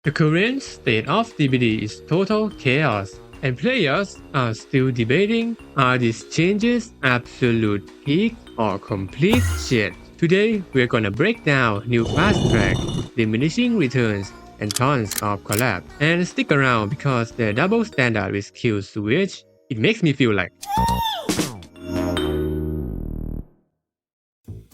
The current state of DBD is total chaos, and players are still debating, are these changes absolute peak or complete shit? Today, we're gonna break down new fast track, diminishing returns, and tons of collab. And stick around because the double standard with Killswitches, it makes me feel like.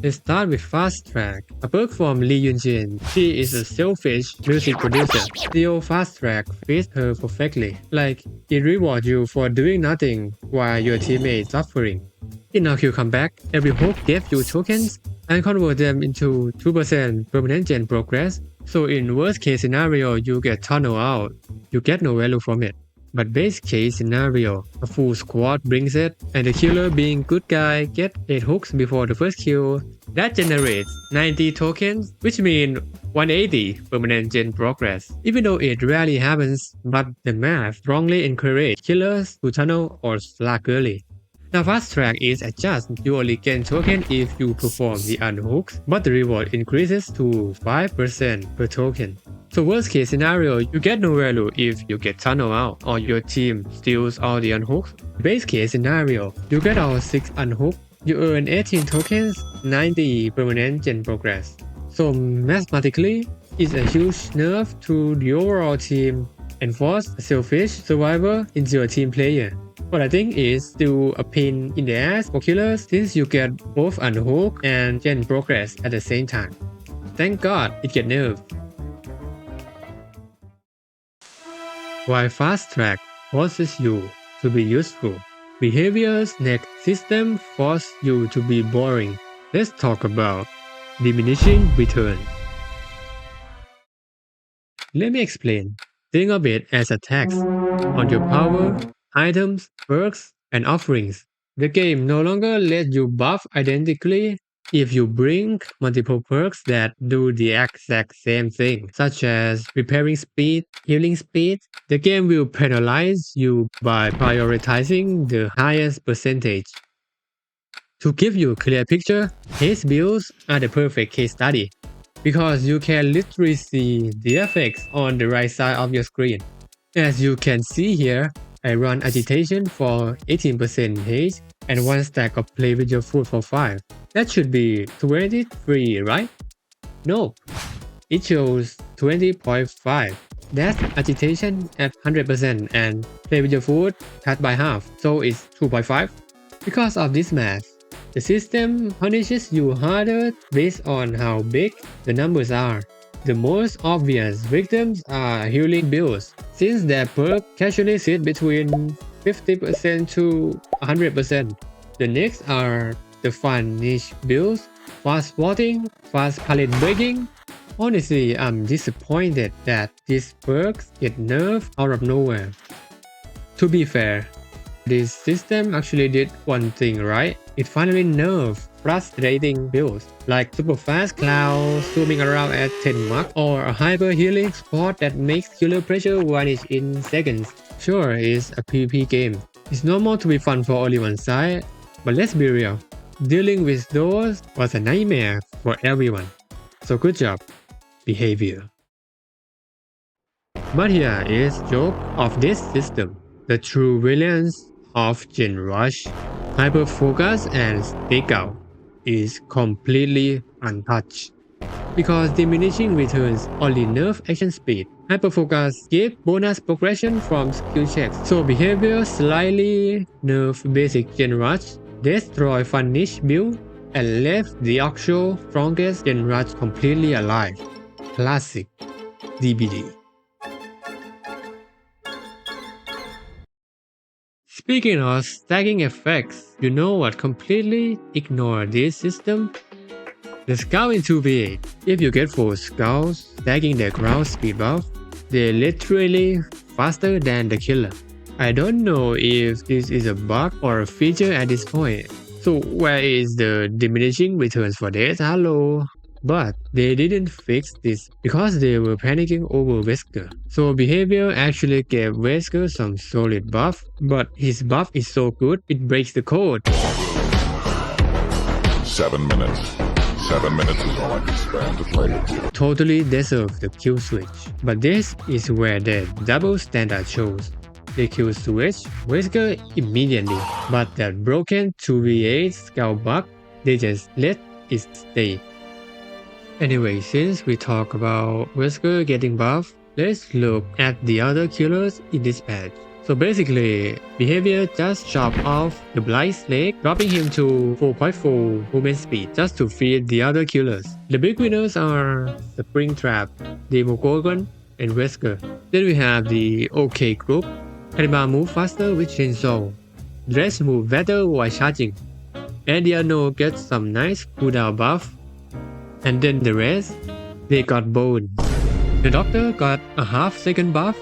Let's start with Fast Track, a perk from Lee Yunjin. She is a selfish music producer. Still, Fast Track fits her perfectly. Like, it rewards you for doing nothing while your teammates suffering. In our Q comeback, every hook gives you tokens and convert them into 2% permanent gen progress. So in worst case scenario, you get tunnel out. You get no value from it. But base case scenario, a full squad brings it, and the killer being good guy get 8 hooks before the first kill. That generates 90 tokens, which means 180 permanent gen progress. Even though it rarely happens, but the math strongly encourages killers to tunnel or slack early. Now fast track is adjust, you only gain token if you perform the unhooks, but the reward increases to 5% per token. So worst case scenario, you get no value if you get tunnel out or your team steals all the unhooks. Base case scenario, you get all 6 unhooks, you earn 18 tokens, 90 permanent gen progress. So mathematically, it's a huge nerf to the overall team and force a selfish survivor into a team player. What I think is still a pain in the ass for killers since you get both unhook and gen progress at the same time. Thank God it get nerfed. Why Fast Track forces you to be useful? Behavior's next system force you to be boring. Let's talk about diminishing returns. Let me explain. Think of it as a tax on your power, items, perks, and offerings. The game no longer lets you buff identically if you bring multiple perks that do the exact same thing, such as repairing speed, healing speed. The game will penalize you by prioritizing the highest percentage. To give you a clear picture, haste builds are the perfect case study, because you can literally see the effects on the right side of your screen. As you can see here, I run agitation for 18% haste and 1 stack of play with your food for 5. That should be 23, right? Nope. It shows 20.5. That's agitation at 100% and play with your food cut by half, so it's 2.5. Because of this math, the system punishes you harder based on how big the numbers are. The most obvious victims are healing builds, since their perk casually sit between 50% to 100%. The next are the fun niche builds, fast spotting, fast pallet breaking. Honestly, I'm disappointed that these perks get nerfed out of nowhere. To be fair, this system actually did one thing right. It finally nerfed frustrating builds like super fast cloud zooming around at 10 mark or a hyper healing spot that makes killer pressure vanish in seconds. Sure, it's a PvP game. It's normal to be fun for only one side, but let's be real. Dealing with those was a nightmare for everyone. So good job, behavior. But here is joke of this system. The true villains of Gen Rush, Hyper Focus and Stakeout is completely untouched. Because diminishing returns only nerf action speed. Hyper Focus gives bonus progression from skill checks, so behavior slightly nerf basic Gen Rush, destroy fun niche build, and left the actual strongest Gen Rush completely alive. Classic DBD. Speaking of stacking effects, you know what completely ignore this system? The Scout in 2v8. If you get 4 Scouts stacking their ground speed buff, they're literally faster than the killer. I don't know if this is a bug or a feature at this point. So where is the diminishing returns for this? Hello? But they didn't fix this because they were panicking over Wesker. So behavior actually gave Wesker some solid buff, but his buff is so good it breaks the code. 7 minutes. 7 minutes is all I can spend to play it. Totally deserve the kill switch. But this is where the double standard shows. They kill switch Wesker immediately, but that broken 2v8 skull bug, they just let it stay. Anyway, since we talk about Wesker getting buffed, let's look at the other killers in this patch. So basically, Behavior just chopped off the Blight's leg, dropping him to 4.4 movement speed just to feed the other killers. The big winners are the Springtrap, Demogorgon, and Wesker. Then we have the OK group. Cannibal move faster with Chainsaw. Dress move better while charging. And the Unknown gets some nice cooldown buff. And then the rest, they got bone. The Doctor got a half-second buff.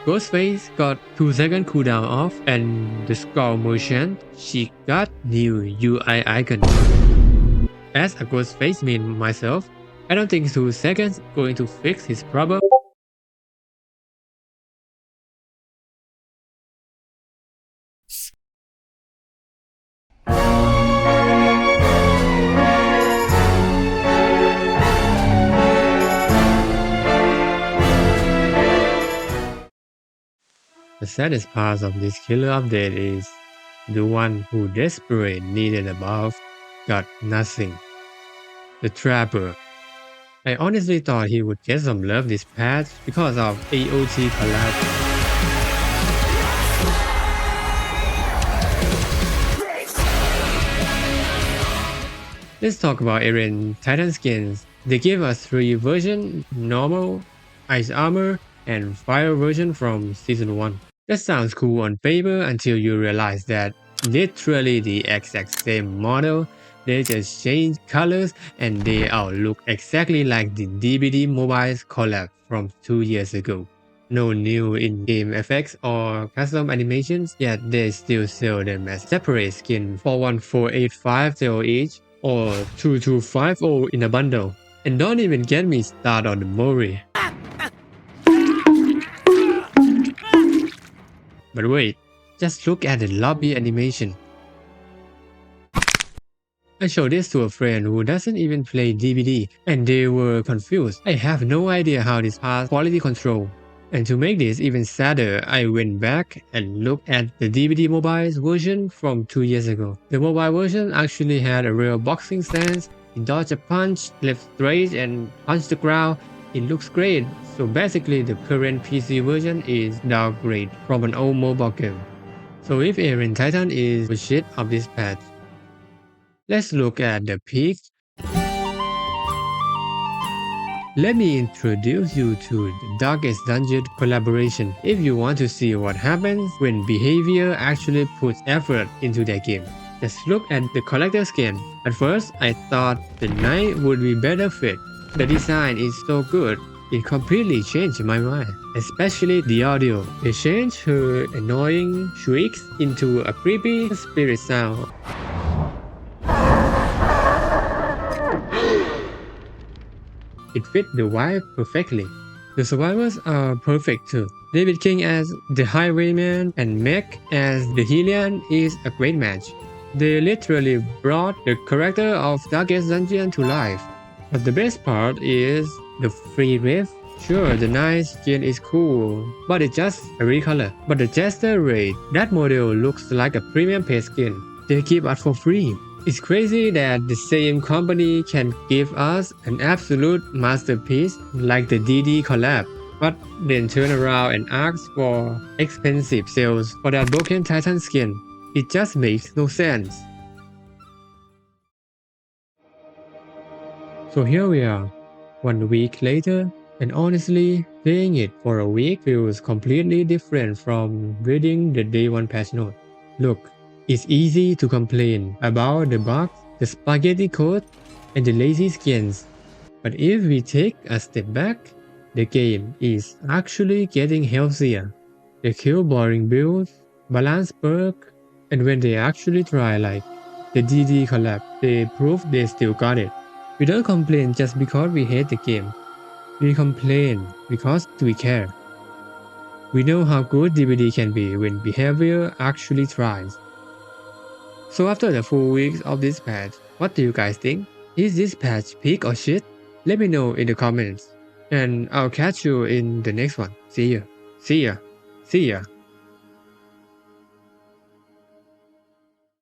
Ghostface got 2-second cooldown off, and the Skull Merchant, she got new UI icon. As a Ghostface main myself, I don't think 2 seconds going to fix his problem. The saddest part of this killer update is the one who desperately needed a buff got nothing. The Trapper. I honestly thought he would get some love this patch because of AOT collab. Let's talk about Eren Titan skins. They gave us 3 versions: normal, ice armor, and fire version from season 1. That sounds cool on paper until you realize that literally the exact same model, they just change colors and they all look exactly like the DBD mobiles collab from 2 years ago. No new in-game effects or custom animations, yet they still sell them as separate skins for 1485 each or 2250 in a bundle. And don't even get me started on the Mori. But wait, just look at the lobby animation. I showed this to a friend who doesn't even play DBD and they were confused. I have no idea how this passed quality control. And to make this even sadder, I went back and looked at the DBD mobiles version from 2 years ago. The mobile version actually had a real boxing stance. It dodged a punch, left straight and punched the ground. It looks great, so basically the current PC version is downgrade from an old mobile game. So if Eren Titan is the shit of this patch. Let's look at the peaks. Let me introduce you to the Darkest Dungeon collaboration if you want to see what happens when Behavior actually puts effort into their game. Just look at the collector skin. At first, I thought the Knight would be better fit. The design is so good, it completely changed my mind, especially the audio. They changed her annoying shrieks into a creepy spirit sound. It fit the vibe perfectly. The survivors are perfect too. David King as the Highwayman and Meg as the Hylian is a great match. They literally brought the character of Darkest Dungeon to life. But the best part is the free riff. Sure, the nice skin is cool, but it's just a recolor. But the Jester Raid, that model looks like a premium paid skin. They give us for free. It's crazy that the same company can give us an absolute masterpiece like the DD collab, but then turn around and ask for expensive sales for that broken Titan skin. It just makes no sense. So here we are, 1 week later, and honestly, playing it for a week feels completely different from reading the day 1 patch note. Look, it's easy to complain about the bugs, the spaghetti code, and the lazy skins. But if we take a step back, the game is actually getting healthier. They kill boring builds, balance perk, and when they actually try like the DD collab, they prove they still got it. We don't complain just because we hate the game. We complain because we care. We know how good DBD can be when Behavior actually tries. So after the 4 weeks of this patch, what do you guys think? Is this patch peak or shit? Let me know in the comments. And I'll catch you in the next one. See ya. See ya. See ya.